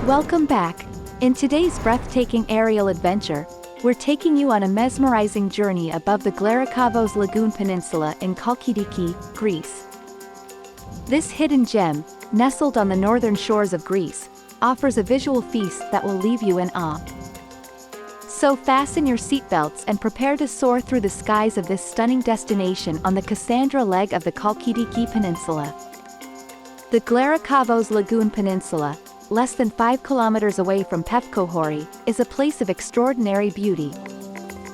Welcome back. In today's breathtaking aerial adventure, we're taking you on a mesmerizing journey above the Glarokavos Lagoon Peninsula in Chalkidiki, Greece. This hidden gem, nestled on the northern shores of Greece, offers a visual feast that will leave you in awe. So fasten your seatbelts and prepare to soar through the skies of this stunning destination on the Kassandra leg of the Chalkidiki Peninsula. The Glarokavos Lagoon Peninsula, less than 5 kilometers away from Pefkochori, is a place of extraordinary beauty.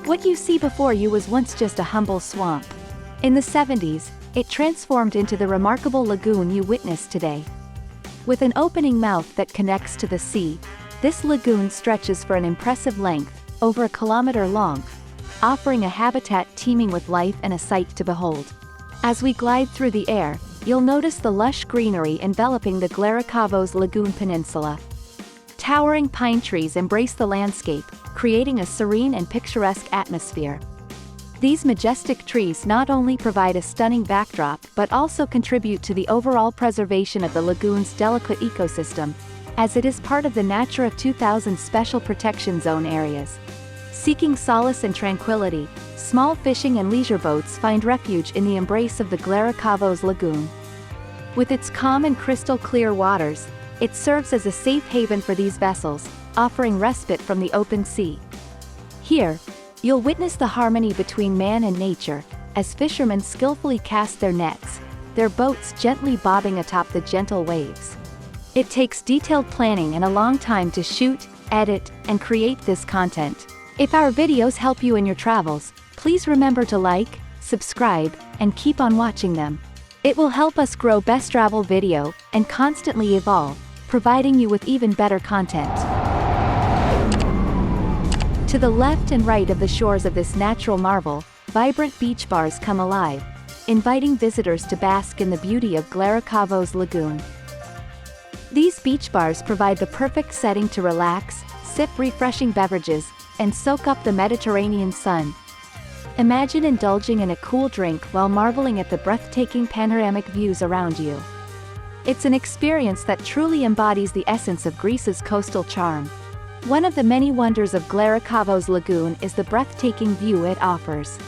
What you see before you was once just a humble swamp. In the 70s, it transformed into the remarkable lagoon you witness today. With an opening mouth that connects to the sea, this lagoon stretches for an impressive length, over a kilometer long, offering a habitat teeming with life and a sight to behold. As we glide through the air, you'll notice the lush greenery enveloping the Glarokavos Lagoon Peninsula. Towering pine trees embrace the landscape, creating a serene and picturesque atmosphere. These majestic trees not only provide a stunning backdrop but also contribute to the overall preservation of the lagoon's delicate ecosystem, as it is part of the Natura 2000 Special Protection Zone areas. Seeking solace and tranquility, small fishing and leisure boats find refuge in the embrace of the Glarokavos Lagoon. With its calm and crystal clear waters, it serves as a safe haven for these vessels, offering respite from the open sea. Here, you'll witness the harmony between man and nature, as fishermen skillfully cast their nets, their boats gently bobbing atop the gentle waves. It takes detailed planning and a long time to shoot, edit, and create this content. If our videos help you in your travels, please remember to like, subscribe, and keep on watching them. It will help us grow Bestravelvideo and constantly evolve, providing you with even better content. To the left and right of the shores of this natural marvel, vibrant beach bars come alive, inviting visitors to bask in the beauty of Glarokavos Lagoon. These beach bars provide the perfect setting to relax, sip refreshing beverages, and soak up the Mediterranean sun. Imagine indulging in a cool drink while marveling at the breathtaking panoramic views around you. It's an experience that truly embodies the essence of Greece's coastal charm. One of the many wonders of Glarokavos Lagoon is the breathtaking view it offers.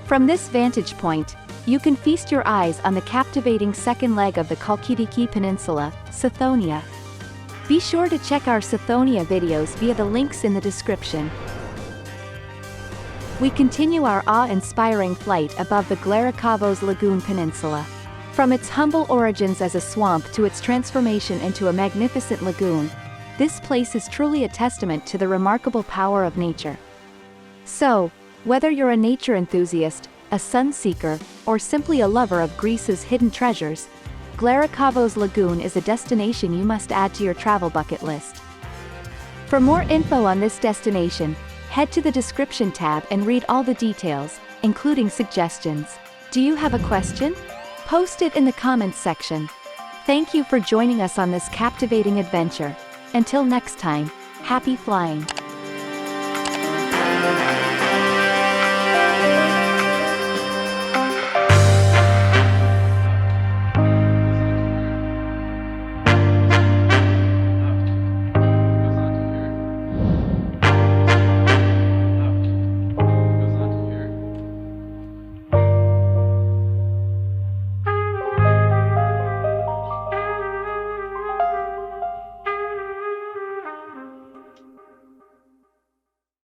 From this vantage point, you can feast your eyes on the captivating second leg of the Chalkidiki Peninsula, Sithonia. Be sure to check our Sithonia videos via the links in the description. We continue our awe-inspiring flight above the Glarokavos Lagoon Peninsula. From its humble origins as a swamp to its transformation into a magnificent lagoon, this place is truly a testament to the remarkable power of nature. So, whether you're a nature enthusiast, a sun seeker, or simply a lover of Greece's hidden treasures, Glarokavos Lagoon is a destination you must add to your travel bucket list. For more info on this destination, head to the description tab and read all the details, including suggestions. Do you have a question? Post it in the comments section. Thank you for joining us on this captivating adventure. Until next time, happy flying!